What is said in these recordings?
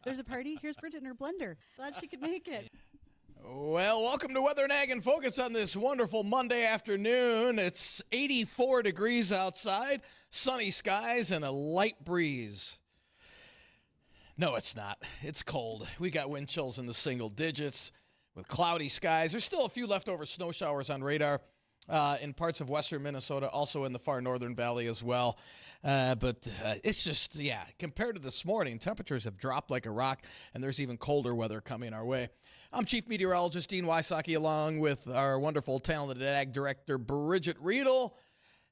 There's a party. Here's Bridgette in her blender. Glad she could make it. Well, welcome to Weather and Ag in Focus on this wonderful Monday afternoon. It's 84 degrees outside, sunny skies, and a light breeze. No, it's not. It's cold. We got wind chills in the single digits with cloudy skies. There's still a few leftover snow showers on radar in parts of western Minnesota, also in the far northern valley as well. But it's just, compared to this morning, temperatures have dropped like a rock, and there's even colder weather coming our way. I'm Chief Meteorologist Dean Wysocki, along with our wonderful, talented Ag Director, Bridgette Readel.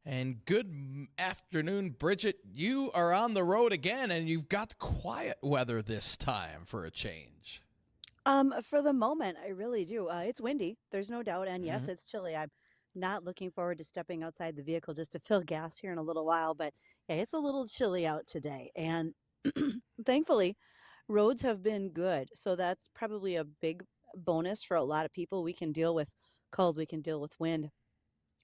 And good afternoon, Bridgette. You are on the road again, and you've got quiet weather this time for a change. For the moment, I really do. It's windy. There's no doubt. And yes, it's chilly. I'm not looking forward to stepping outside the vehicle just to fill gas here in a little while. But yeah, it's a little chilly out today. And thankfully, roads have been good. So that's probably a big bonus for a lot of people. We can deal with cold. We can deal with wind.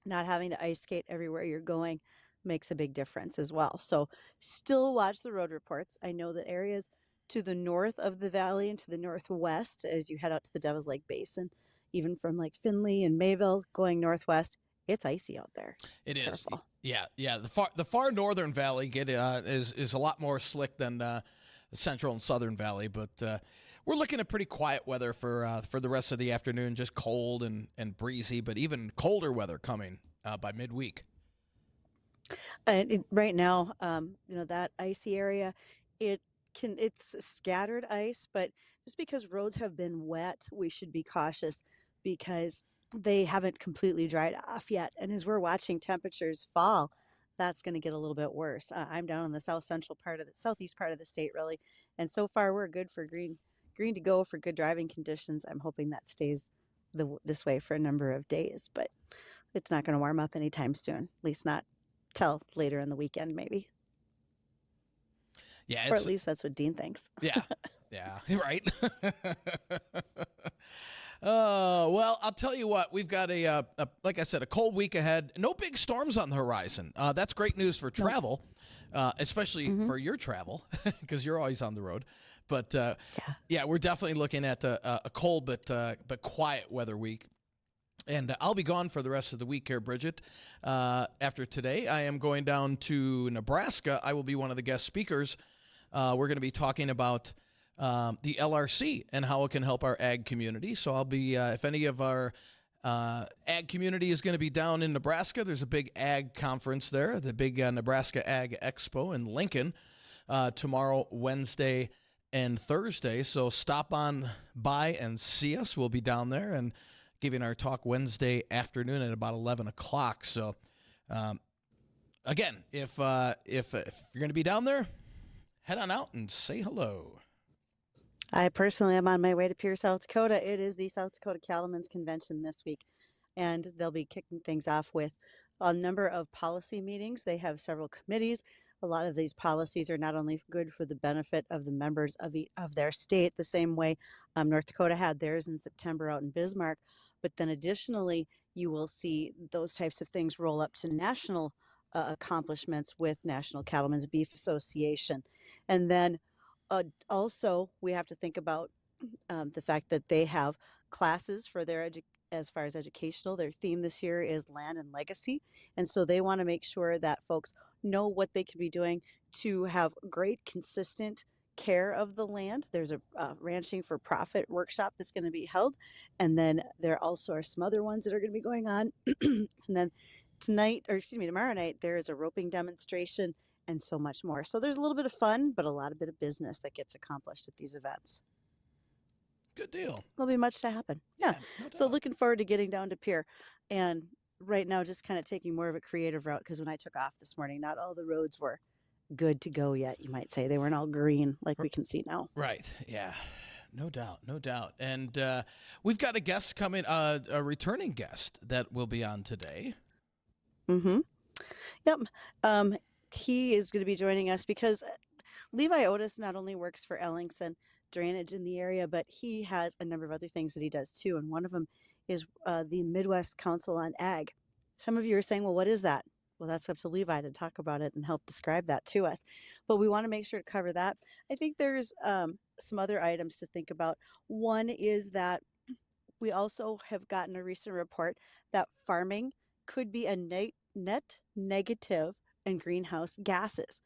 Not having to ice skate everywhere you're going makes a big difference as well. So still watch the road reports. I know that areas to the north of the valley and to the northwest, as you head out to the Devil's Lake Basin, even from like Findlay and Mayville going northwest, it's icy out there. It is. Careful. Yeah. The far northern valley is a lot more slick than the central and southern valley, but we're looking at pretty quiet weather for the rest of the afternoon. Just cold and breezy, but even colder weather coming by midweek. Right now, that icy area, it's scattered ice, but just because roads have been wet, we should be cautious because they haven't completely dried off yet. And as we're watching temperatures fall, that's going to get a little bit worse. I'm down in the southeast part of the state, really, and so far we're good for green to go for good driving conditions. I'm hoping that stays this way for a number of days, but it's not going to warm up anytime soon. At least not till later in the weekend, maybe. Yeah, or at least that's what Dean thinks. Yeah, right. Well, I'll tell you what. We've got like I said, a cold week ahead. No big storms on the horizon. That's great news for travel, especially for your travel because you're always on the road. But we're definitely looking at a cold but quiet weather week. And I'll be gone for the rest of the week here, Bridgette. After today, I am going down to Nebraska. I will be one of the guest speakers. We're going to be talking about the LRC and how it can help our ag community. So I'll be, if any of our ag community is going to be down in Nebraska, there's a big ag conference there, the big Nebraska Ag Expo in Lincoln tomorrow, Wednesday, and Thursday. So stop on by and see us. We'll be down there and giving our talk Wednesday afternoon at about 11 o'clock. So again, if you're going to be down there, head on out and say hello. I personally am on my way to Pierre, South Dakota. It is the South Dakota Cattlemen's Convention this week, and they'll be kicking things off with a number of policy meetings. They have several committees. A lot of these policies are not only good for the benefit of the members of their state, the same way North Dakota had theirs in September out in Bismarck, but then additionally, you will see those types of things roll up to national accomplishments with National Cattlemen's Beef Association. And then also, we have to think about the fact that they have classes for their as far as educational. Their theme this year is land and legacy. And so they want to make sure that folks know what they can be doing to have great, consistent care of the land. There's a ranching for profit workshop that's going to be held. And then there also are some other ones that are going to be going on. And then tomorrow night, there is a roping demonstration and so much more. So there's a little bit of fun, but a lot of bit of business that gets accomplished at these events. Good deal. There'll be much to happen. Yeah. No So doubt. looking forward to getting down to Pierre. And right now, just kind of taking more of a creative route because when I took off this morning, not all the roads were good to go yet, you might say. They weren't all green like we can see now. Right. Yeah. No doubt. And we've got a guest coming, a returning guest that will be on today. Mm-hmm. Yep. He is going to be joining us because Levi Otis not only works for Ellingson Drainage in the area, but he has a number of other things that he does too. And one of them is the Midwest Council on Ag. Some of you are saying, well, what is that? Well, that's up to Levi to talk about it and help describe that to us. But we want to make sure to cover that. I think there's some other items to think about. One is that we also have gotten a recent report that farming could be a net negative in greenhouse gases.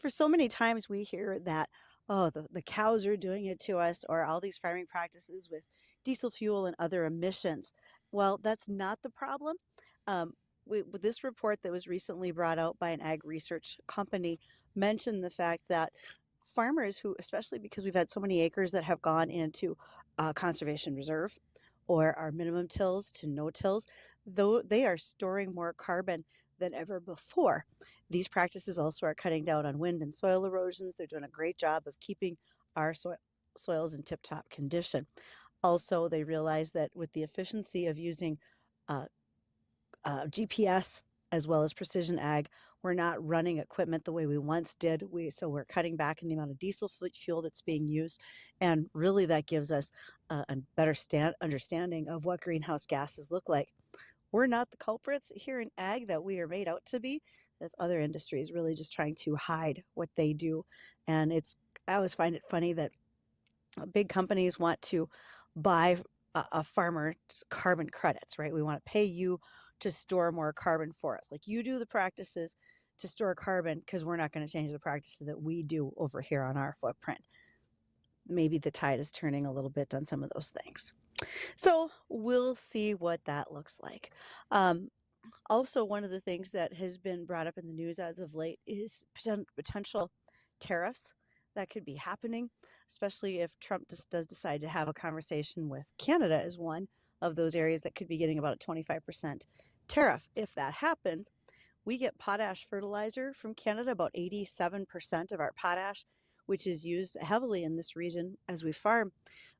For so many times we hear that, oh, the cows are doing it to us, or all these farming practices with diesel fuel and other emissions. Well, that's not the problem. Um, with this report that was recently brought out by an ag research company mentioned the fact that farmers who, especially because we've had so many acres that have gone into conservation reserve or our minimum tills to no tills, though they are storing more carbon than ever before. These practices also are cutting down on wind and soil erosions. They're doing a great job of keeping our soils in tip top condition. Also, they realize that with the efficiency of using uh, GPS as well as precision ag, we're not running equipment the way we once did. So we're cutting back in the amount of diesel fuel that's being used, and really that gives us a better understanding of what greenhouse gases look like. We're not the culprits here in ag that we are made out to be. That's other industries really just trying to hide what they do, and I always find it funny that big companies want to buy a farmer's carbon credits, right? We want to pay you to store more carbon for us. Like you do the practices to store carbon because we're not going to change the practices that we do over here on our footprint. Maybe the tide is turning a little bit on some of those things. So we'll see what that looks like. Also, one of the things that has been brought up in the news as of late is potential tariffs that could be happening, especially if Trump just does decide to have a conversation with Canada as one of those areas that could be getting about a 25% tariff. If that happens, we get potash fertilizer from Canada, about 87% of our potash, which is used heavily in this region as we farm.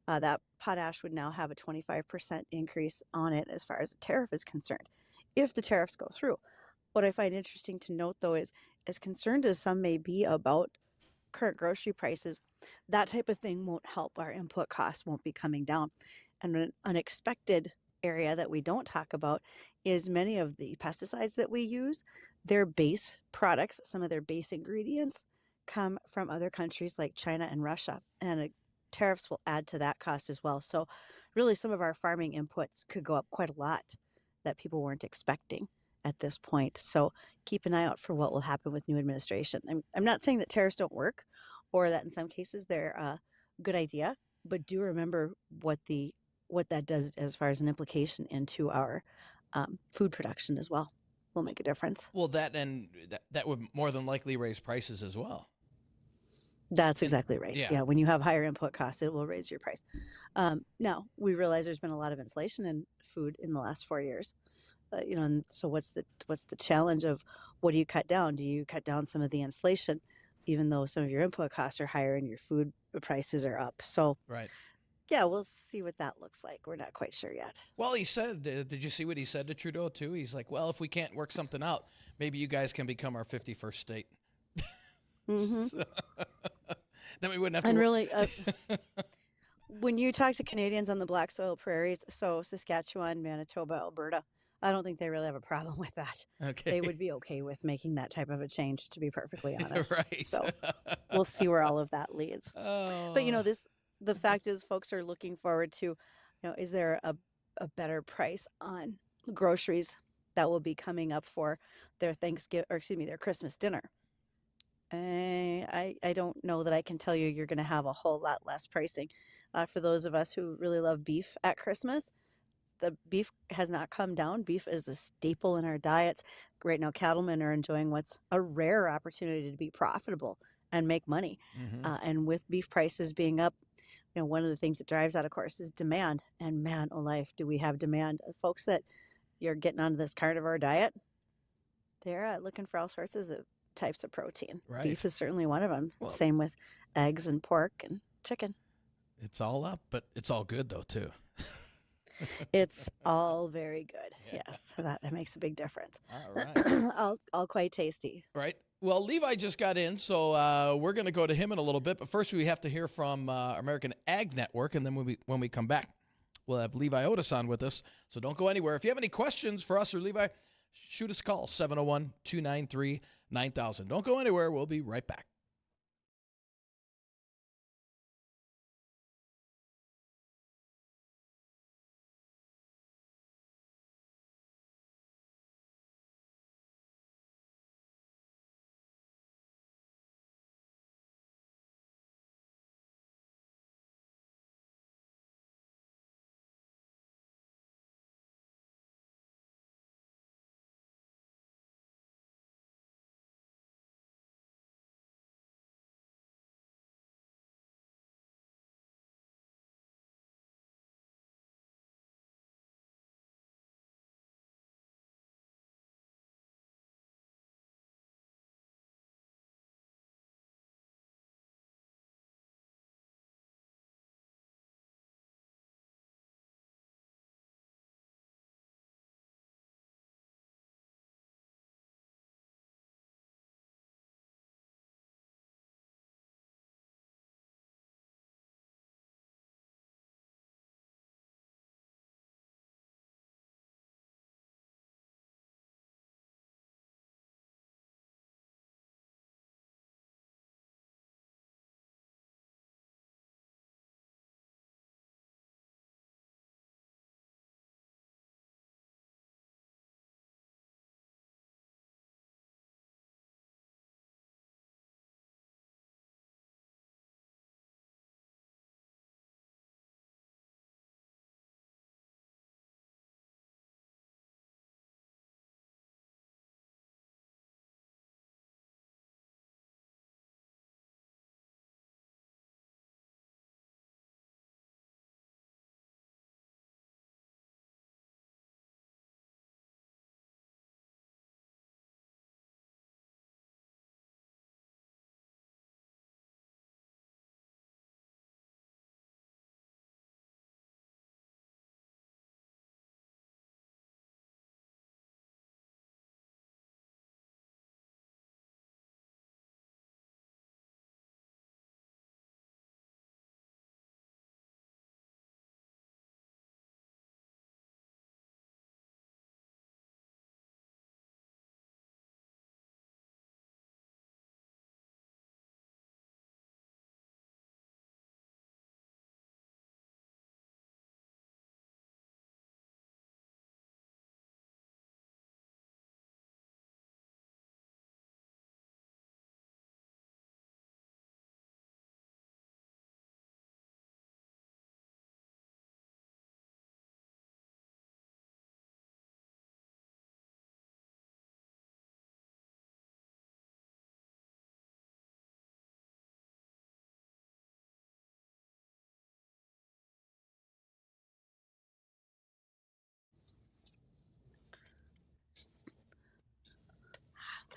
That potash would now have a 25% increase on it as far as the tariff is concerned, if the tariffs go through. What I find interesting to note, though, is as concerned as some may be about current grocery prices, that type of thing won't help. Our input costs won't be coming down. And an unexpected area that we don't talk about is many of the pesticides that we use, their base products, some of their base ingredients come from other countries like China and Russia, and tariffs will add to that cost as well. So really some of our farming inputs could go up quite a lot that people weren't expecting at this point. So keep an eye out for what will happen with new administration. I'm not saying that tariffs don't work or that in some cases they're a good idea, but do remember what that does as far as an implication into our food production as well will make a difference. Well, that would more than likely raise prices as well. That's exactly right. Yeah. Yeah, when you have higher input costs, it will raise your price. Now, we realize there's been a lot of inflation in food in the last 4 years. And so what's the challenge of what do you cut down? Do you cut down some of the inflation, even though some of your input costs are higher and your food prices are up? So, right. Yeah, we'll see what that looks like. We're not quite sure yet. Well, he said, did you see what he said to Trudeau, too? He's like, well, if we can't work something out, maybe you guys can become our 51st state. Mm-hmm. So, then we wouldn't have to. And really, when you talk to Canadians on the black soil prairies, so Saskatchewan, Manitoba, Alberta, I don't think they really have a problem with that. Okay. They would be okay with making that type of a change, to be perfectly honest. Right. So we'll see where all of that leads. Oh. But the fact is, folks are looking forward to, is there a better price on groceries that will be coming up for their their Christmas dinner? I don't know that I can tell you you're going to have a whole lot less pricing. For those of us who really love beef at Christmas, the beef has not come down. Beef is a staple in our diets. Right now, cattlemen are enjoying what's a rare opportunity to be profitable and make money. Mm-hmm. And with beef prices being up, one of the things that drives that, of course, is demand. And man, oh life, do we have demand. Folks that you're getting onto this carnivore diet, they're looking for all sorts of types of protein. Right. Beef is certainly one of them. Well, same with eggs and pork and chicken. It's all up, but it's all good, though, too. It's all very good. Yeah. Yes, that makes a big difference. All right. all quite tasty. Right. Well, Levi just got in, so we're going to go to him in a little bit. But first, we have to hear from American Ag Network, and then when we come back, we'll have Levi Otis on with us. So don't go anywhere. If you have any questions for us or Levi, shoot us a call, 701-293-9000. Don't go anywhere. We'll be right back.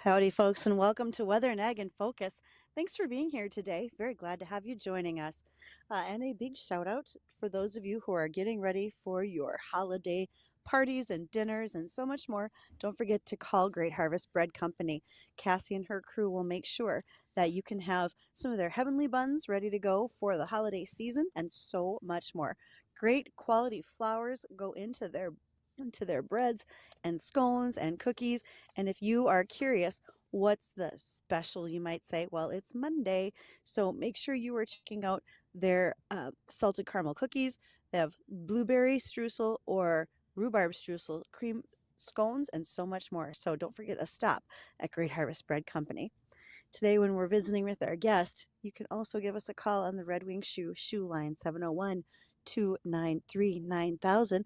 Howdy, folks, and welcome to Weather and Ag in Focus. Thanks for being here today. Very glad to have you joining us. And a big shout out for those of you who are getting ready for your holiday parties and dinners and so much more. Don't forget to call Great Harvest Bread Company. Cassie and her crew will make sure that you can have some of their heavenly buns ready to go for the holiday season and so much more. Great quality flours go into their breads and scones and cookies. And if you are curious, what's the special, you might say? Well, it's Monday, so make sure you are checking out their salted caramel cookies. They have blueberry streusel or rhubarb streusel, cream scones, and so much more. So don't forget a stop at Great Harvest Bread Company. Today, when we're visiting with our guest, you can also give us a call on the Red Wing Shoe line, 701-293-9000.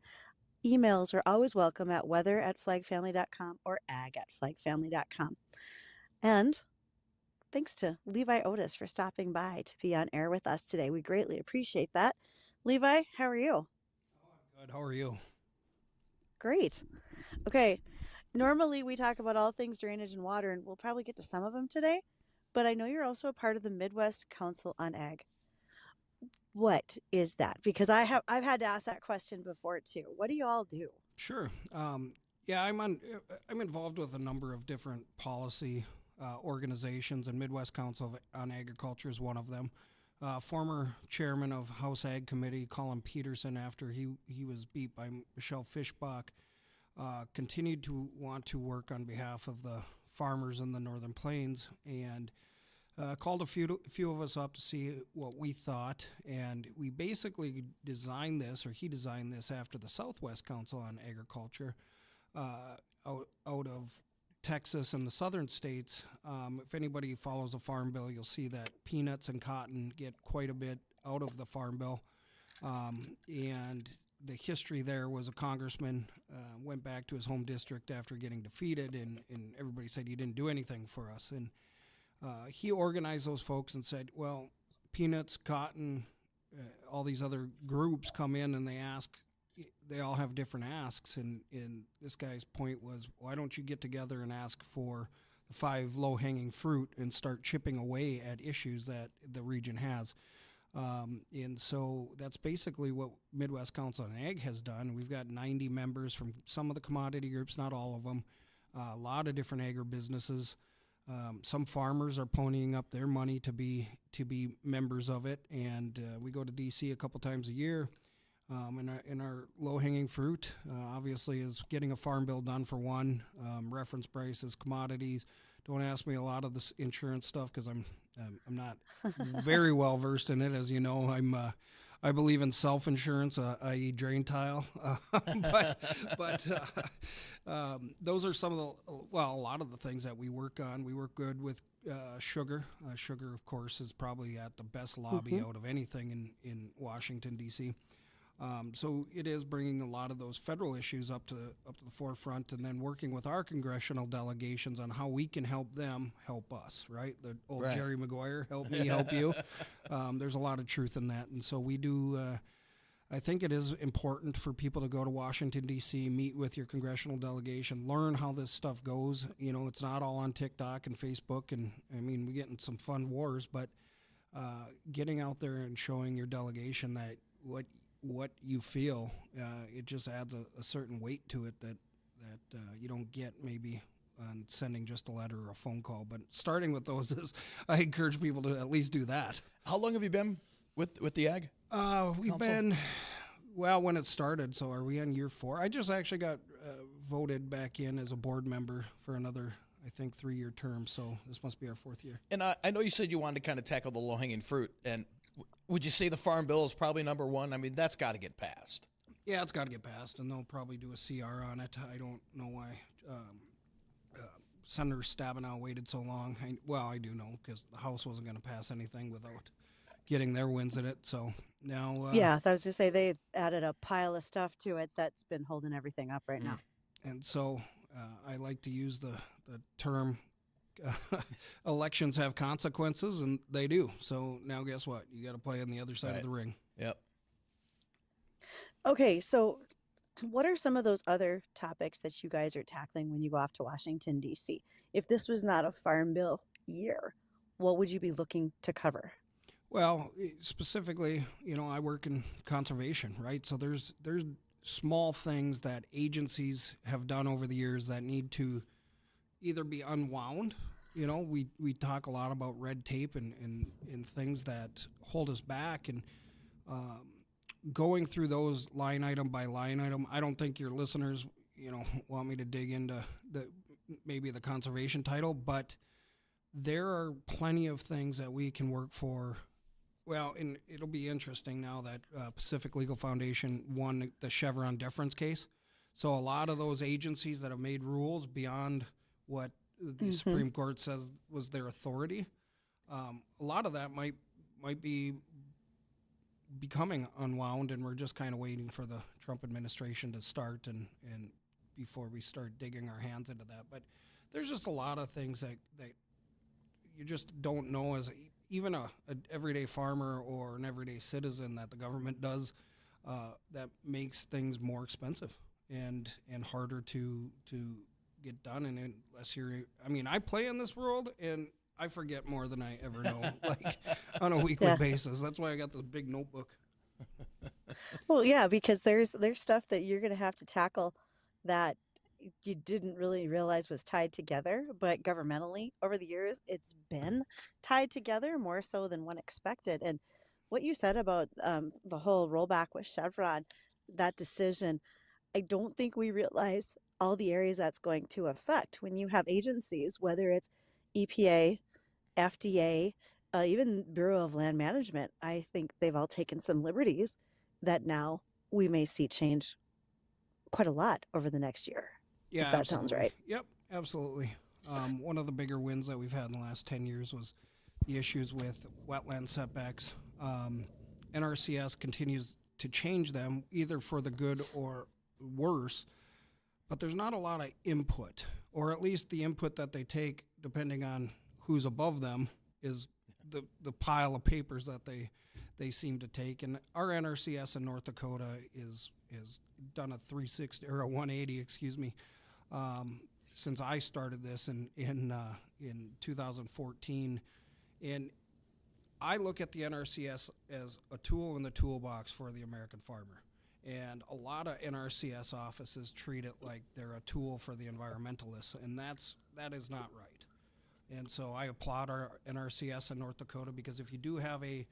Emails are always welcome at weather@flagfamily.com or ag@flagfamily.com. And thanks to Levi Otis for stopping by to be on air with us today. We greatly appreciate that. Levi, how are you? Good. How are you? Great. Okay. Normally we talk about all things drainage and water, and we'll probably get to some of them today. But I know you're also a part of the Midwest Council on Ag. What is that? Because I've had to ask that question before too. What do you all do? Sure. Yeah, I'm involved with a number of different policy organizations, and Midwest Council on Agriculture is one of them. Former chairman of House Ag Committee, Colin Peterson, after he was beat by Michelle Fishbach. continued to want to work on behalf of the farmers in the Northern Plains, and called a few of us up to see what we thought. And we basically designed this, or he designed this, after the Southwest Council on Agriculture out of Texas and the southern states. If anybody follows the Farm Bill, you'll see that peanuts and cotton get quite a bit out of the Farm Bill. And the history there was a congressman went back to his home district after getting defeated, and everybody said he didn't do anything for us. And he organized those folks and said, well, peanuts, cotton, all these other groups come in and they all have different asks. And this guy's point was, why don't you get together and ask for the 5 low-hanging fruit and start chipping away at issues that the region has? And so that's basically what Midwest Council on Ag has done. We've got 90 members from some of the commodity groups, not all of them, a lot of different agribusinesses. Some farmers are ponying up their money to be members of it, and we go to D.C. a couple times a year. And our low-hanging fruit, obviously, is getting a farm bill done for one, reference prices, commodities. Don't ask me a lot of this insurance stuff because I'm not very well versed in it. As you know, I believe in self-insurance, i.e. drain tile. But those are some of a lot of the things that we work on. We work good with sugar. Sugar, of course, is probably at the best lobby out of anything in Washington, D.C. So it is bringing a lot of those federal issues up to the forefront, and then working with our congressional delegations on how we can help them help us, right? The old Right. Jerry Maguire, help me, help you. There's a lot of truth in that. And so we do, I think it is important for people to go to Washington, D.C., meet with your congressional delegation, learn how this stuff goes. You know, it's not all on TikTok and Facebook, and I mean, we get in some fun wars, but getting out there and showing your delegation that what you feel, it just adds a certain weight to it that you don't get maybe on sending just a letter or a phone call. But starting with those is, I encourage people to at least do that. How long have you been with the Ag? We've Council? been, well, when it started, so are we on year 4? I just actually got voted back in as a board member for another, I think, 3-year term, so this must be our 4th year. And I know you said you wanted to kind of tackle the low-hanging fruit, and would you say the Farm Bill is probably number one? I mean, that's got to get passed. Yeah, it's got to get passed, and they'll probably do a CR on it. I don't know why Senator Stabenow waited so long. I do know, because the House wasn't going to pass anything without getting their wins in it. So now... Yeah, I was going to say they added a pile of stuff to it that's been holding everything up right now. And so I like to use the term elections have consequences, and they do. So now guess what? You got to play on the other side of the ring. Yep. Okay, so what are some of those other topics that you guys are tackling when you go off to Washington, D.C.? If this was not a Farm Bill year, what would you be looking to cover? Well, specifically, you know, I work in conservation, right? So there's small things that agencies have done over the years that need to either be unwound. You know, we talk a lot about red tape and things that hold us back, and going through those line item by line item. I don't think your listeners, you know, want me to dig into maybe the conservation title, but there are plenty of things that we can work for. Well, and it'll be interesting now that Pacific Legal Foundation won the Chevron deference case. So a lot of those agencies that have made rules beyond what the Supreme Court says was their authority, a lot of that might be becoming unwound, and we're just kind of waiting for the Trump administration to start and before we start digging our hands into that. But there's just a lot of things that you just don't know as even a everyday farmer or an everyday citizen that the government does that makes things more expensive and harder to get done. And unless I play in this world and I forget more than I ever know, like on a weekly basis. That's why I got this big notebook. Well, yeah, because there's stuff that you're going to have to tackle that you didn't really realize was tied together, but governmentally over the years, it's been tied together more so than one expected. And what you said about the whole rollback with Chevron, that decision, I don't think we realize all the areas that's going to affect when you have agencies, whether it's EPA, FDA, even Bureau of Land Management. I think they've all taken some liberties that now we may see change quite a lot over the next year, Yeah, if that sounds absolutely. right. Yep, absolutely. One of the bigger wins that we've had in the last 10 years was the issues with wetland setbacks. NRCS continues to change them either for the good or worse, but there's not a lot of input, or at least the input that they take, depending on who's above them, is the pile of papers that they seem to take. And our NRCS in North Dakota is done a 360 or a 180, excuse me, since I started this in 2014, and I look at the NRCS as a tool in the toolbox for the American farmer. And a lot of NRCS offices treat it like they're a tool for the environmentalists, and that is not right. And so I applaud our NRCS in North Dakota, because if you do have a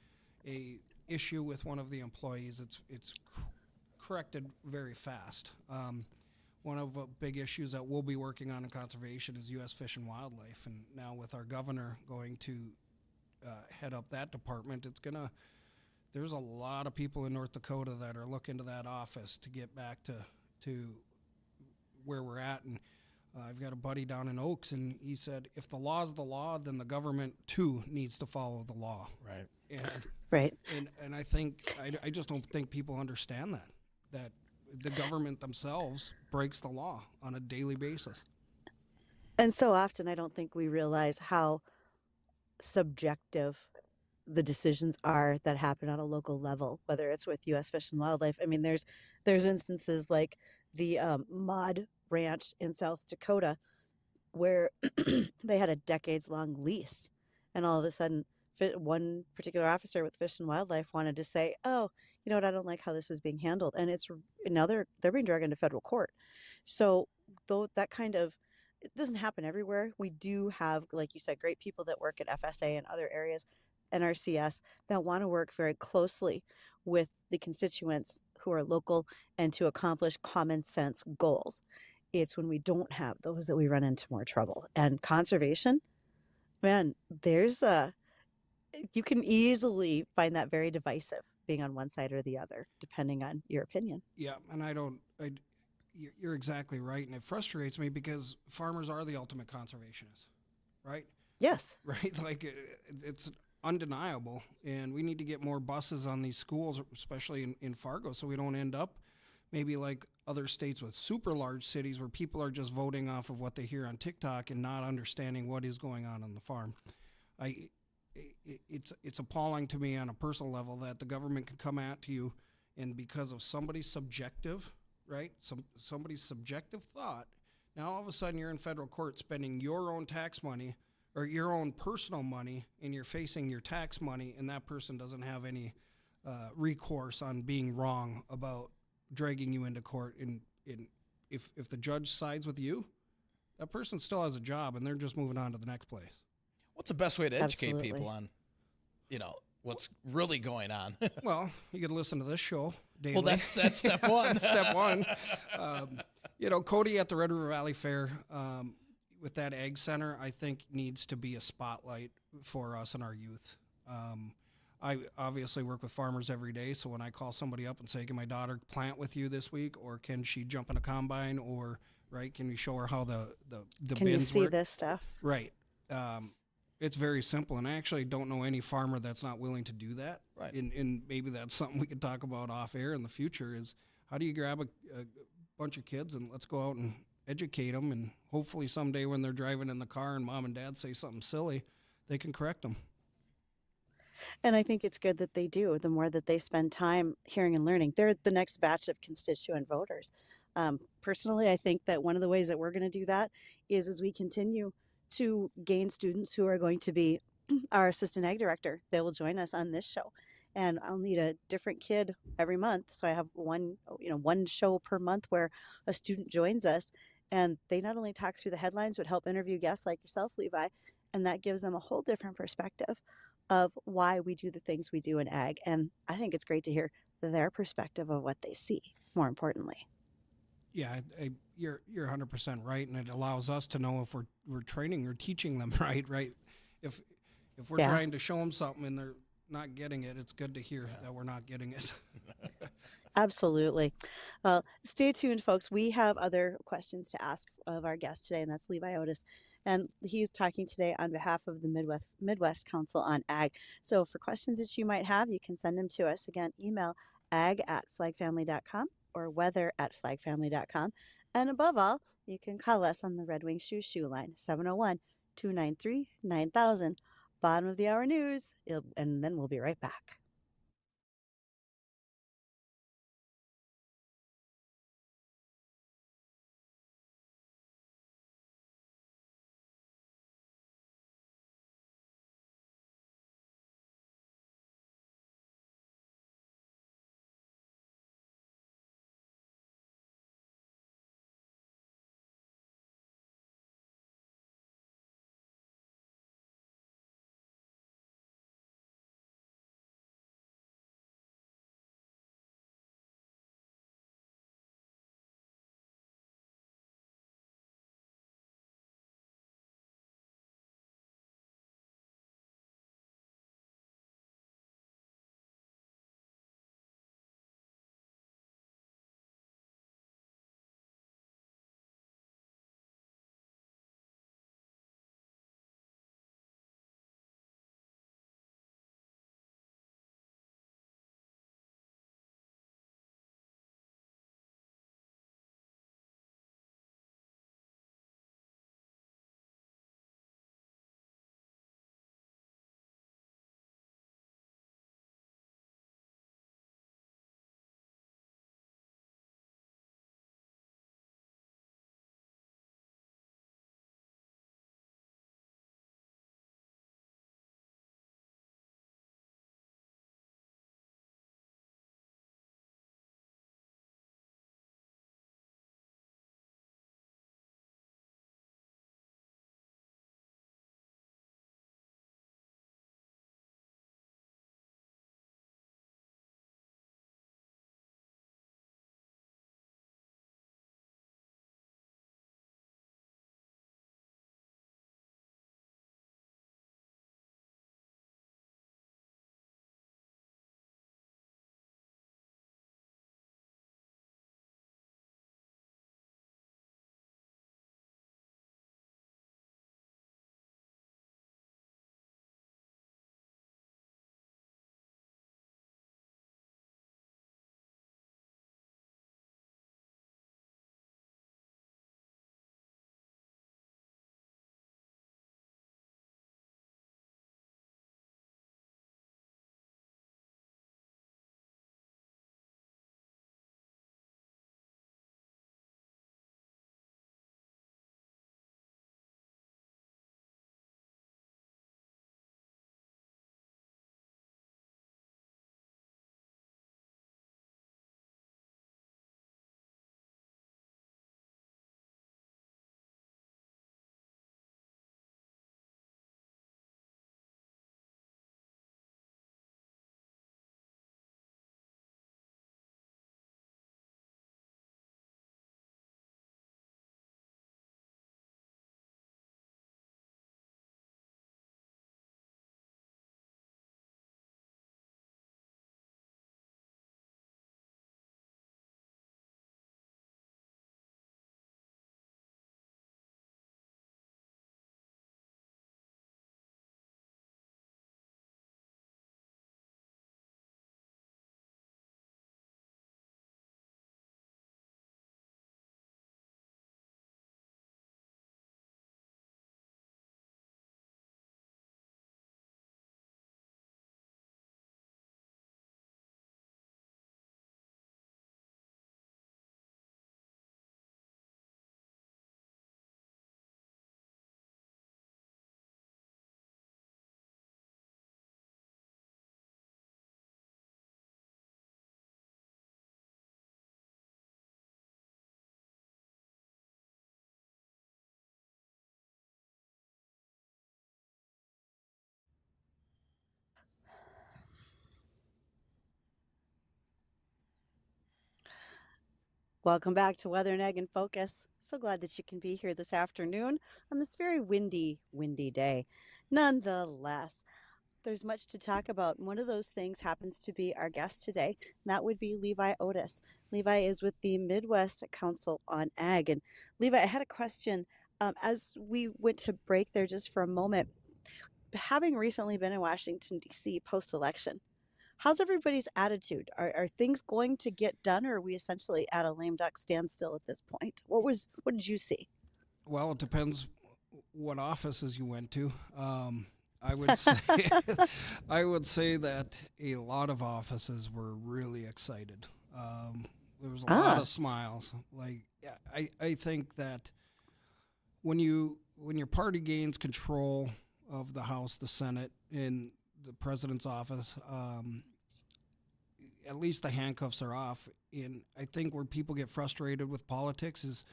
issue with one of the employees, it's corrected very fast. One of the big issues that we'll be working on in conservation is U.S. Fish and Wildlife, and now with our governor going to head up that department, there's a lot of people in North Dakota that are looking to that office to get back to where we're at. And I've got a buddy down in Oaks, and he said, if the law's the law, then the government too needs to follow the law. Right. And Right. and I think I just don't think people understand that the government themselves breaks the law on a daily basis. And so often I don't think we realize how subjective the decisions are that happen on a local level, whether it's with U.S. Fish and Wildlife. I mean, there's instances like the Mod Ranch in South Dakota where they had a decades-long lease, and all of a sudden, one particular officer with Fish and Wildlife wanted to say, "Oh, you know what? I don't like how this is being handled," and now they're being dragged into federal court. So, though that kind of it doesn't happen everywhere, we do have, like you said, great people that work at FSA and other areas, NRCS, that want to work very closely with the constituents who are local and to accomplish common sense goals. It's when we don't have those that we run into more trouble. And conservation, man, you can easily find that very divisive, being on one side or the other, depending on your opinion. Yeah, and you're exactly right, and it frustrates me because farmers are the ultimate conservationists, right? Yes. Right, like it's undeniable, and we need to get more buses on these schools, especially in Fargo, so we don't end up maybe like other states with super large cities where people are just voting off of what they hear on TikTok and not understanding what is going on the farm. It's appalling to me on a personal level that the government can come at you, and because of somebody's subjective, right, somebody's subjective thought, now all of a sudden you're in federal court spending your own tax money or your own personal money, and you're facing your tax money, and that person doesn't have any recourse on being wrong about dragging you into court. And if the judge sides with you, that person still has a job, and they're just moving on to the next place. What's the best way to educate Absolutely. people on, what's really going on? Well, you could listen to this show daily. Well, that's step one. Step one. Cody at the Red River Valley Fair, with that ag center, I think needs to be a spotlight for us and our youth. I obviously work with farmers every day, so when I call somebody up and say, can my daughter plant with you this week, or can she jump in a combine, or, right, can we show her how the Can you bins see work? this stuff? Right. It's very simple, and I actually don't know any farmer that's not willing to do that. Right. And maybe that's something we could talk about off air in the future is how do you grab a bunch of kids and let's go out and educate them, and hopefully someday when they're driving in the car and mom and dad say something silly, they can correct them. And I think it's good that they do. The more that they spend time hearing and learning, they're the next batch of constituent voters. Personally, I think that one of the ways that we're going to do that is as we continue to gain students who are going to be our assistant ag director. They will join us on this show, and I'll need a different kid every month. So I have one show per month where a student joins us, and they not only talk through the headlines, but help interview guests like yourself, Levi, and that gives them a whole different perspective of why we do the things we do in ag. And I think it's great to hear their perspective of what they see, more importantly. Yeah, you're 100% right, and it allows us to know if we're training or teaching them right. If if we're Yeah. trying to show them something and they're not getting it, it's good to hear that we're not getting it. Absolutely. Well, stay tuned, folks. We have other questions to ask of our guest today, and that's Levi Otis. And he's talking today on behalf of the Midwest Council on Ag. So for questions that you might have, you can send them to us. Again, email ag@flagfamily.com or weather@flagfamily.com. And above all, you can call us on the Red Wing Shoe line, 701-293-9000. Bottom of the hour news, and then we'll be right back. Welcome back to Weather and Ag in Focus. So glad that you can be here this afternoon on this very windy day. Nonetheless, there's much to talk about. One of those things happens to be our guest today, and that would be Levi Otis. Levi is with the Midwest Council on Ag. And Levi, I had a question. As we went to break there just for a moment, having recently been in Washington, D.C. post-election, how's everybody's attitude? Are things going to get done, or are we essentially at a lame duck standstill at this point? What did you see? Well, it depends what offices you went to. I would say I would say that a lot of offices were really excited. There was a lot of smiles. Like I think that when your party gains control of the House, the Senate, and the president's office, at least the handcuffs are off. And I think where people get frustrated with politics is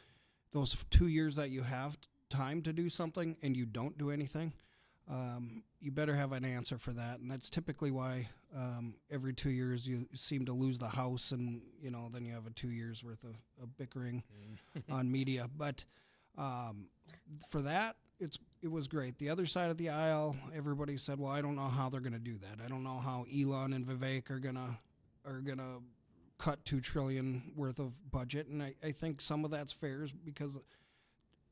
those 2 years that you have time to do something and you don't do anything. You better have an answer for that, and that's typically why every 2 years you seem to lose the House, and then you have a 2 years worth of bickering on media. But for that, it was great. The other side of the aisle, everybody said, "Well, I don't know how they're going to do that. I don't know how Elon and Vivek are gonna cut $2 trillion worth of budget." And I think some of that's fair because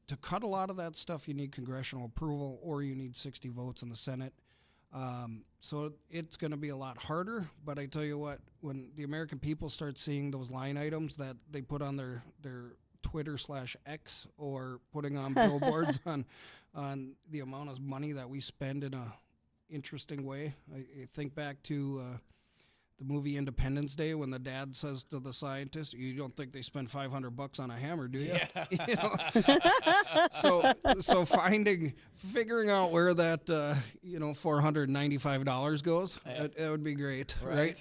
to cut a lot of that stuff, you need congressional approval or you need 60 votes in the Senate. So it's going to be a lot harder. But I tell you what, when the American people start seeing those line items that they put on their Twitter/X or putting on billboards on the amount of money that we spend in a interesting way, I think back to the movie Independence Day when the dad says to the scientist, "You don't think they spend $500 on a hammer, do you?" Yeah. So figuring out where that $495 goes, it would be great, right?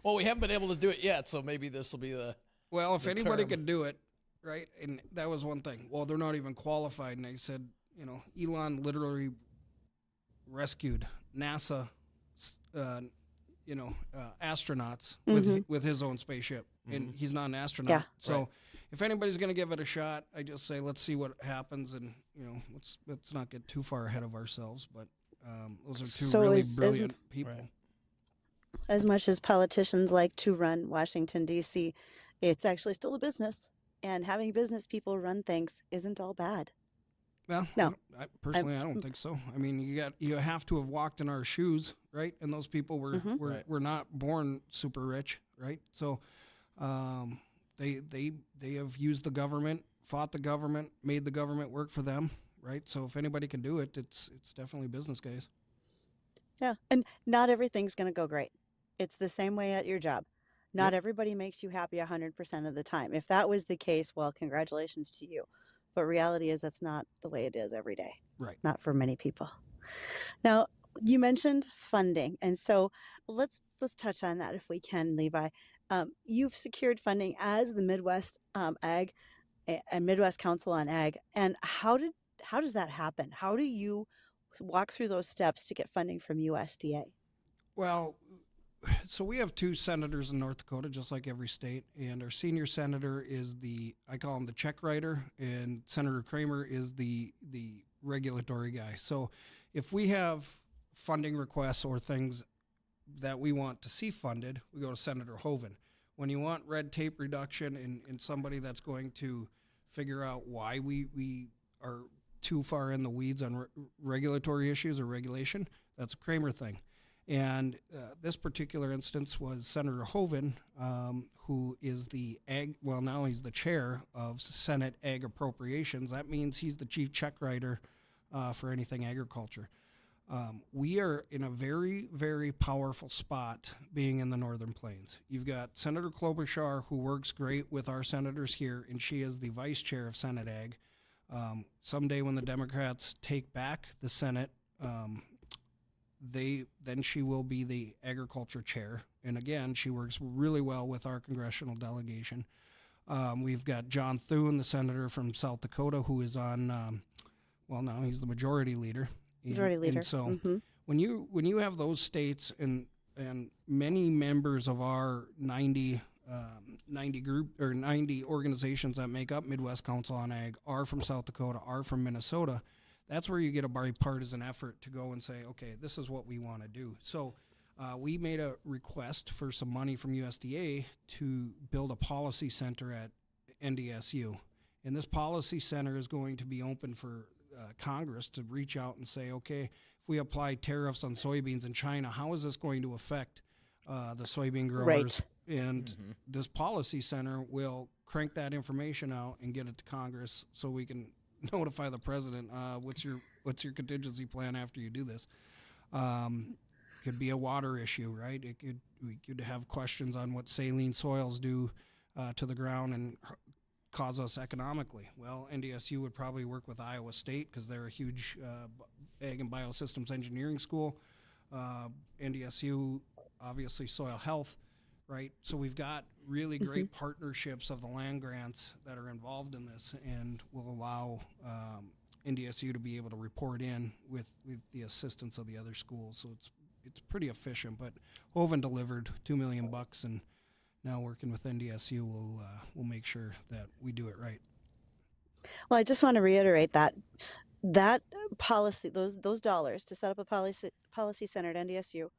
Well, we haven't been able to do it yet, so maybe this will be the. Well, if anybody could do it, right? And that was one thing. Well, they're not even qualified, and they said, Elon literally rescued NASA. Astronauts with his own spaceship, and he's not an astronaut. Yeah. So, if anybody's going to give it a shot, I just say let's see what happens, and let's not get too far ahead of ourselves. But those are two really brilliant people. Right. As much as politicians like to run Washington, D.C., it's actually still a business, and having business people run things isn't all bad. Well, no, I don't think so. I mean, you have to have walked in our shoes, right? And those people were not born super rich, right? So they have used the government, fought the government, made the government work for them, right? So if anybody can do it, it's definitely business guys. Yeah, and not everything's going to go great. It's the same way at your job. Not everybody makes you happy 100% of the time. If that was the case, well, congratulations to you. But reality is that's not the way it is every day. Right. Not for many people. Now, you mentioned funding, and so let's touch on that if we can, Levi. You've secured funding as the Midwest Ag and Midwest Council on Ag, and how does that happen? How do you walk through those steps to get funding from USDA? Well, so we have 2 senators in North Dakota, just like every state, and our senior senator is I call him the check writer, and Senator Kramer is the regulatory guy. So if we have funding requests or things that we want to see funded, we go to Senator Hoeven. When you want red tape reduction and somebody that's going to figure out why we are too far in the weeds on regulatory issues or regulation, that's a Kramer thing. And this particular instance was Senator Hoeven, who is now he's the chair of Senate Ag Appropriations. That means he's the chief check writer for anything agriculture. We are in a very, very powerful spot being in the Northern Plains. You've got Senator Klobuchar, who works great with our senators here, and she is the vice chair of Senate Ag. Someday when the Democrats take back the Senate, then she will be the agriculture chair. And again, she works really well with our congressional delegation. We've got John Thune, the senator from South Dakota, who is on, now he's the majority leader. And so when you have those states and many members of our 90 90 organizations that make up Midwest Council on Ag are from South Dakota, are from Minnesota. That's where you get a bipartisan effort to go and say, okay, this is what we want to do. So we made a request for some money from USDA to build a policy center at NDSU. And this policy center is going to be open for Congress to reach out and say, okay, if we apply tariffs on soybeans in China, how is this going to affect the soybean growers? Right. And this policy center will crank that information out and get it to Congress so we can notify the president. What's your contingency plan after you do this? Could be a water issue, right? We could have questions on what saline soils do to the ground and cause us economically. Well, NDSU would probably work with Iowa State because they're a huge ag and biosystems engineering school. NDSU, obviously, soil health, right? So we've got really great partnerships of the land grants that are involved in this, and will allow NDSU to be able to report in with the assistance of the other schools. So it's pretty efficient. But Hovind delivered $2 million, and now working with NDSU, we'll make sure that we do it right. Well, I just want to reiterate that policy, those dollars to set up a policy center at NDSU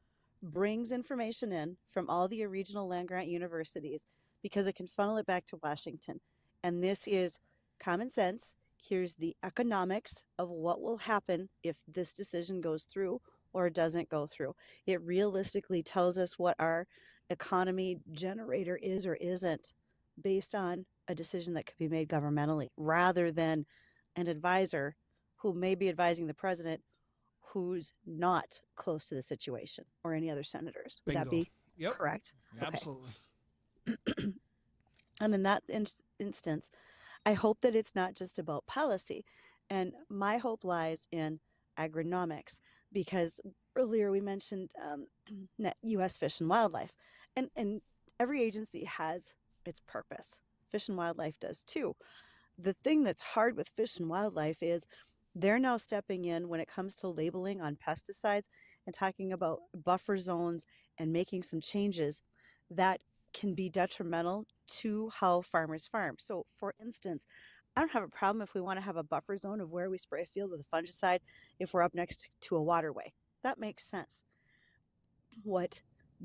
brings information in from all the regional land grant universities because it can funnel it back to Washington. And this is common sense. Here's the economics of what will happen if this decision goes through or doesn't go through. It realistically tells us what our economy generator is or isn't based on a decision that could be made governmentally, rather than an advisor who may be advising the president who's not close to the situation, or any other senators. Would that be correct? Absolutely. Okay. And in that instance, I hope that it's not just about policy. And my hope lies in agronomics, because earlier we mentioned U.S. Fish and Wildlife. And every agency has its purpose. Fish and Wildlife does too. The thing that's hard with Fish and Wildlife is they're now stepping in when it comes to labeling on pesticides and talking about buffer zones and making some changes that can be detrimental to how farmers farm. So, for instance, I don't have a problem if we want to have a buffer zone of where we spray a field with a fungicide if we're up next to a waterway. That makes sense. What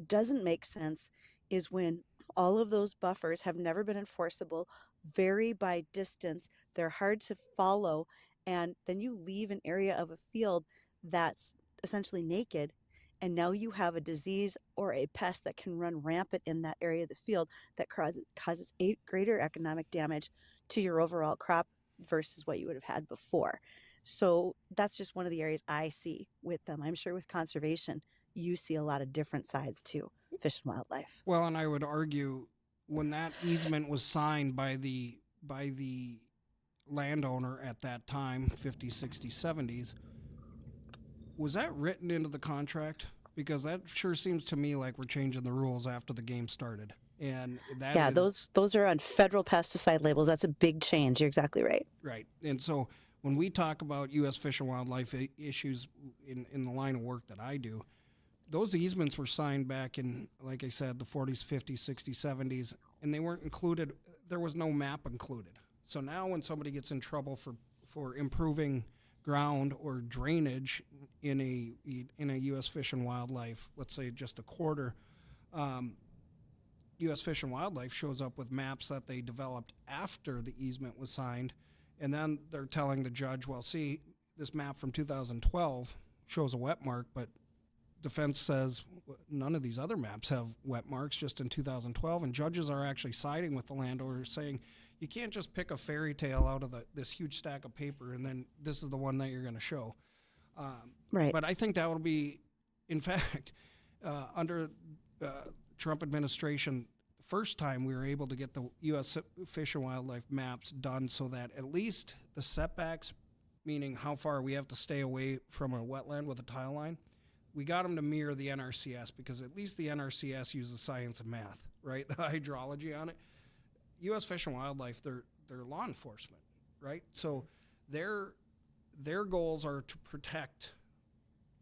doesn't make sense is when all of those buffers have never been enforceable, vary by distance, they're hard to follow, and then you leave an area of a field that's essentially naked, and now you have a disease or a pest that can run rampant in that area of the field that causes greater economic damage to your overall crop versus what you would have had before. So that's just one of the areas I see with them. I'm sure with conservation, you see a lot of different sides to Fish and Wildlife. Well, and I would argue when that easement was signed by the landowner at that time, 50s, 60s, 70s, was that written into the contract? Because that sure seems to me like we're changing the rules after the game started. And that those are on federal pesticide labels. That's a big change. You're exactly right. Right. And so when we talk about U.S. Fish and Wildlife issues in the line of work that I do, those easements were signed back in, like I said, the 40s, 50s, 60s, 70s, and they weren't included. There was no map included. So now when somebody gets in trouble for improving ground or drainage in a U.S. Fish and Wildlife, let's say just a quarter, U.S. Fish and Wildlife shows up with maps that they developed after the easement was signed, and then they're telling the judge, well, see, this map from 2012 shows a wet mark, but defense says none of these other maps have wet marks, just in 2012, and judges are actually siding with the landowner, saying you can't just pick a fairy tale out of this huge stack of paper and then this is the one that you're going to show. Right. But I think that would be, in fact, under Trump administration, first time we were able to get the U.S. Fish and Wildlife maps done so that at least the setbacks, meaning how far we have to stay away from a wetland with a tile line, we got them to mirror the NRCS, because at least the NRCS uses science and math, right? The hydrology on it. U.S. Fish and Wildlife, they're law enforcement, right? So their goals are to protect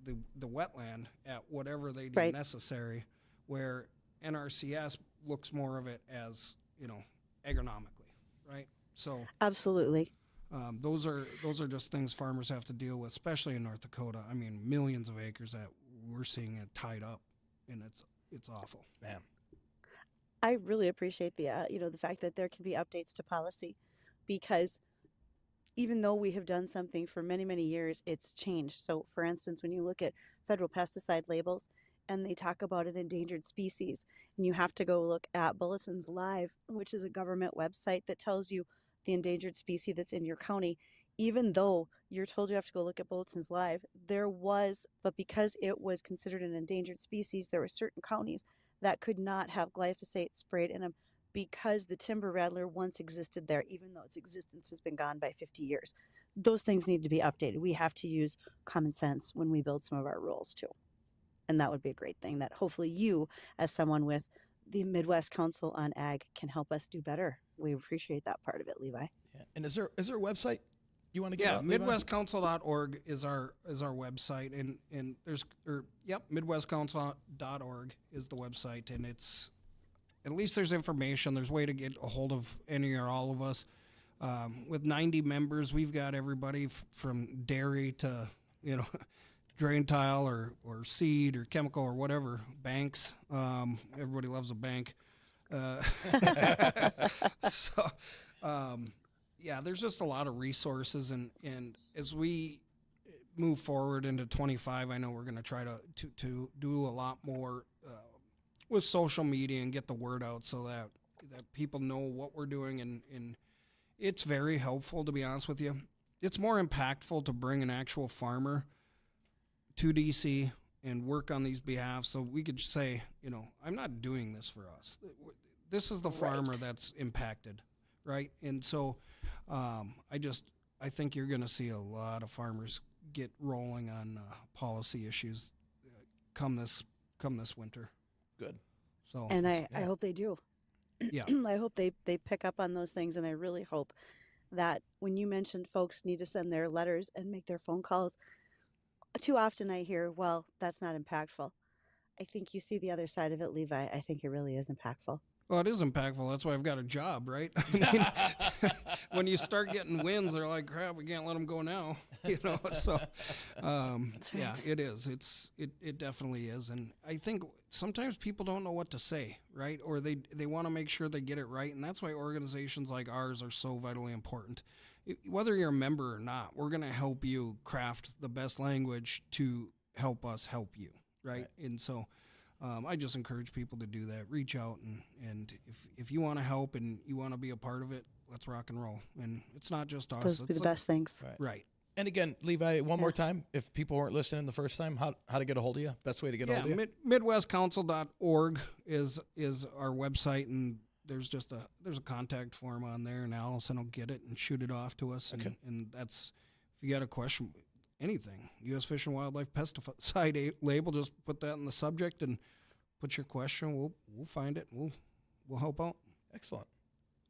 the wetland at whatever they deem necessary, where NRCS looks more of it as, agronomically, right? So Absolutely. those are just things farmers have to deal with, especially in North Dakota. I mean, millions of acres that we're seeing it tied up, and it's awful. Man. I really appreciate the fact that there can be updates to policy, because even though we have done something for many, many years, it's changed. So, for instance, when you look at federal pesticide labels and they talk about an endangered species, and you have to go look at Bulletins Live, which is a government website that tells you the endangered species that's in your county, even though you're told you have to go look at Bulletins Live, but because it was considered an endangered species, there were certain counties that could not have glyphosate sprayed in them because the timber rattler once existed there, even though its existence has been gone by 50 years. Those things need to be updated. We have to use common sense when we build some of our rules too. And that would be a great thing that hopefully you, as someone with the Midwest Council on Ag, can help us do better. We appreciate that part of it, Levi. Yeah. And is there a website you want to get Yeah, out, Levi? midwestcouncil.org is our website, and midwestcouncil.org is the website, and it's, at least there's information. There's a way to get a hold of any or all of us. With 90 members, we've got everybody from dairy to, drain tile or seed or chemical or whatever, banks. Everybody loves a bank. So, yeah, there's just a lot of resources, and as we move forward into 25, I know we're going to try to do a lot more with social media and get the word out so that people know what we're doing, and it's very helpful, to be honest with you. It's more impactful to bring an actual farmer to DC and work on these behalf, so we could say, I'm not doing this for us. This is the farmer that's impacted, right? And so I think you're going to see a lot of farmers get rolling on policy issues come this winter. Good. So, And I hope they do. yeah, I hope they pick up on those things, and I really hope that when you mentioned folks need to send their letters and make their phone calls, too often I hear, well, that's not impactful. I think you see the other side of it, Levi. I think it really is impactful. well, it is impactful. That's why I've got a job, right? I mean, when you start getting wins, they're like, crap, we can't let them go now, So, yeah, it is. It definitely is, and I think sometimes people don't know what to say, right? Or they want to make sure they get it right, and that's why organizations like ours are so vitally important. Whether you're a member or not, we're going to help you craft the best language to help us help you, right? And so I just encourage people to do that. Reach out, and if you want to help and you want to be a part of it, let's rock and roll. And it's not just us. Those would be the best things. Right. And again, Levi, one more time, if people weren't listening the first time, how to get a hold of you? Best way to get a hold of you? Midwestcouncil.org is our website, and there's a contact form on there, and Allison will get it and shoot it off to us. Okay. And that's, if you got a question, anything, U.S. Fish and Wildlife pesticide label, just put that in the subject and put your question. We'll find it. We'll help out. Excellent.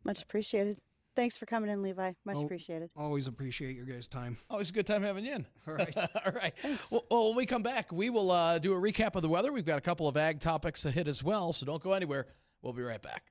Much appreciated. Thanks for coming in, Levi. Much appreciated. Always appreciate your guys' time. Always a good time having you in. All right. All right. Thanks. Well, when we come back, we will do a recap of the weather. We've got a couple of ag topics to hit as well, so don't go anywhere. We'll be right back.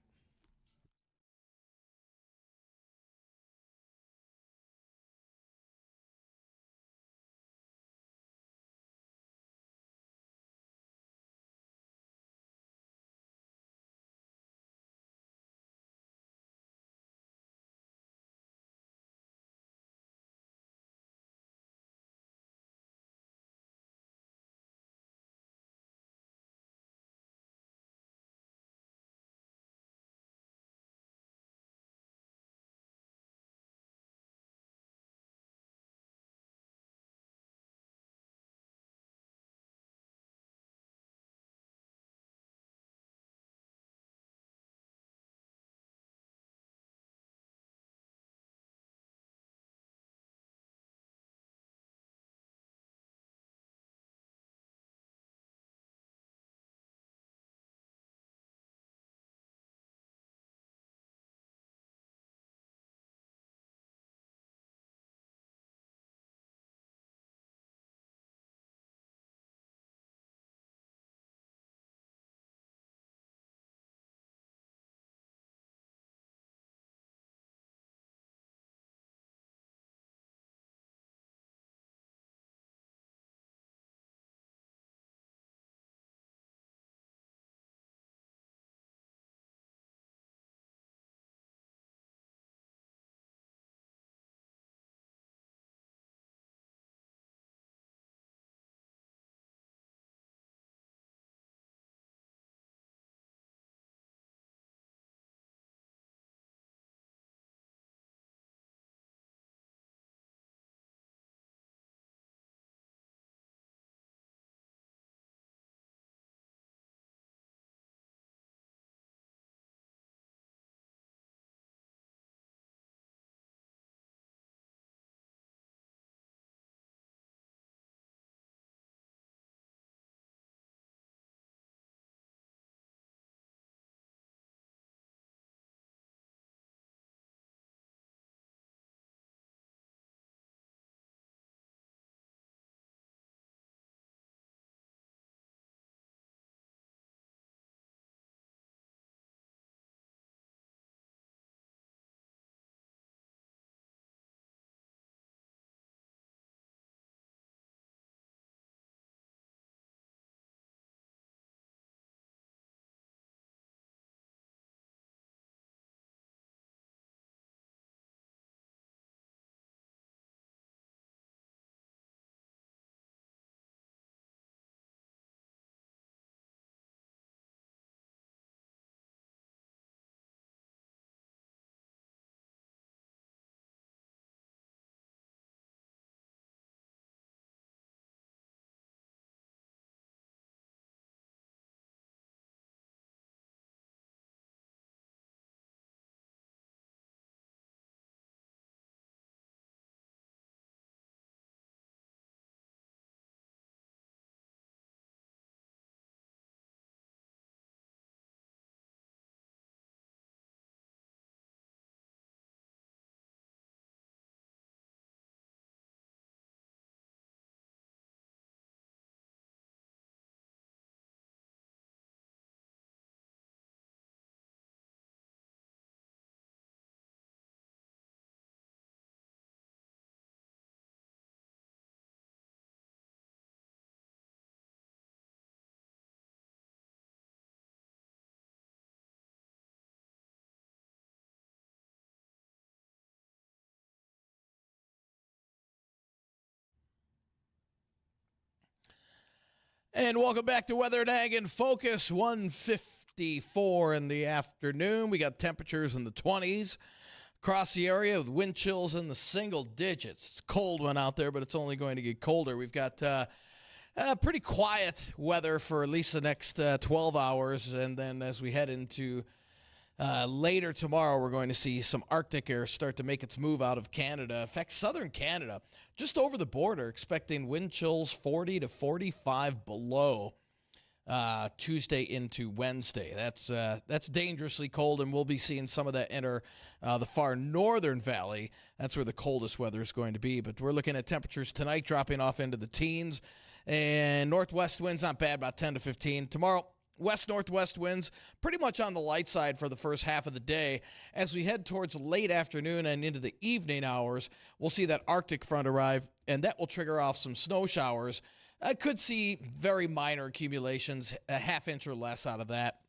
And welcome back to Weather and Ag in Focus. 1:54 in the afternoon. We got temperatures in the 20s across the area with wind chills in the single digits. It's a cold one out there, but it's only going to get colder. We've got pretty quiet weather for at least the next 12 hours. And then as we head into later tomorrow, we're going to see some Arctic air start to make its move out of Canada. In fact, southern Canada, just over the border, expecting wind chills 40 to 45 below Tuesday into Wednesday. That's dangerously cold, and we'll be seeing some of that enter the far northern valley. That's where the coldest weather is going to be. But we're looking at temperatures tonight dropping off into the teens, and northwest winds not bad, about 10 to 15. Tomorrow, west-northwest winds pretty much on the light side for the first half of the day. As we head towards late afternoon and into the evening hours, we'll see that Arctic front arrive, and that will trigger off some snow showers. I could see very minor accumulations, a half inch or less out of that.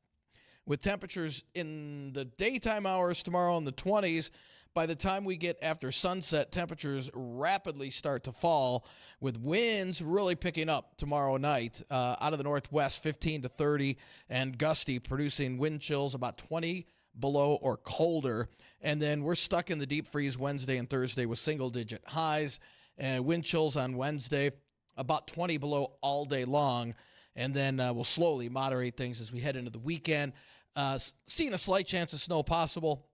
With temperatures in the daytime hours tomorrow in the 20s, by the time we get after sunset, temperatures rapidly start to fall, with winds really picking up tomorrow night out of the northwest, 15 to 30, and gusty, producing wind chills about 20 below or colder. And then we're stuck in the deep freeze Wednesday and Thursday with single-digit highs, and wind chills on Wednesday about 20 below all day long. And then we'll slowly moderate things as we head into the weekend. Seeing a slight chance of snow possible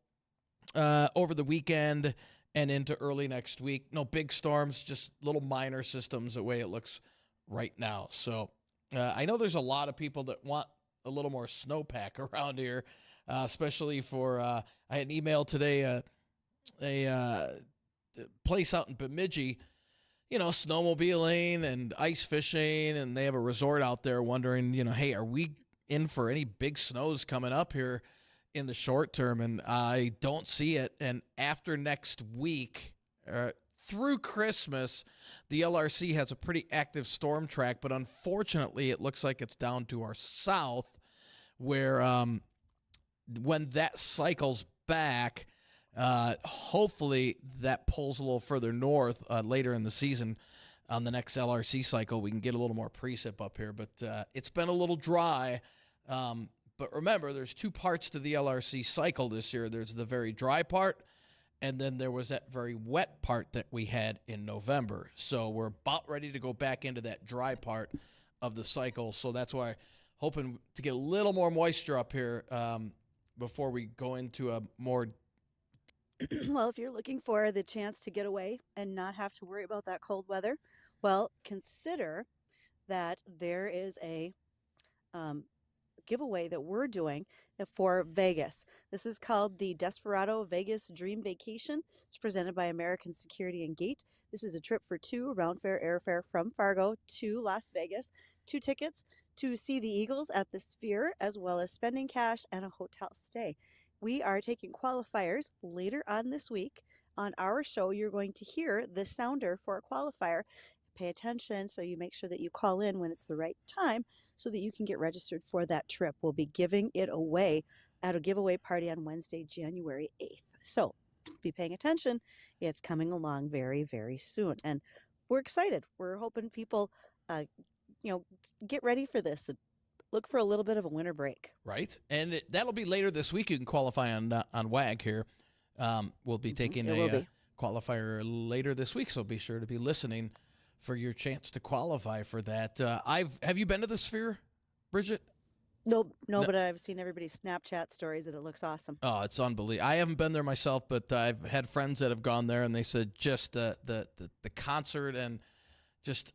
over the weekend and into early next week. No big storms, just little minor systems the way it looks right now. So I know there's a lot of people that want a little more snowpack around here, especially for I had an email today, a place out in Bemidji, snowmobiling and ice fishing, and they have a resort out there wondering, hey, are we in for any big snows coming up here in the short term? And I don't see it. And after next week, through Christmas, the LRC has a pretty active storm track, but unfortunately it looks like it's down to our south, where when that cycles back, hopefully that pulls a little further north later in the season. On the next LRC cycle, we can get a little more precip up here, but it's been a little dry. But remember, there's two parts to the LRC cycle this year. There's the very dry part, and then there was that very wet part that we had in November. So we're about ready to go back into that dry part of the cycle. So that's why hoping to get a little more moisture up here before we go into a more Well, if you're looking for the chance to get away and not have to worry about that cold weather, well, consider that there is a giveaway that we're doing for Vegas. This is called the Desperado Vegas Dream Vacation. It's presented by American Security and Gate. This is a trip for two, round fare airfare from Fargo to Las Vegas, 2 tickets to see the Eagles at the Sphere, as well as spending cash and a hotel stay. We are taking qualifiers later on this week. On our show, you're going to hear the sounder for a qualifier. Pay attention so you make sure that you call in when it's the right time so that you can get registered for that trip. We'll be giving it away at a giveaway party on Wednesday, January 8th. So be paying attention. It's coming along very, very soon. And we're excited. We're hoping people, get ready for this. Look for a little bit of a winter break. right, and that'll be later this week. You can qualify on WAG here. We'll be taking a qualifier later this week, so be sure to be listening for your chance to qualify for that. Have you been to the Sphere, Bridgette? No, but I've seen everybody's Snapchat stories that it looks awesome. Oh, it's unbelievable. I haven't been there myself, but I've had friends that have gone there, and they said just the concert and just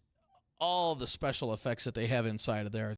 all the special effects that they have inside of there.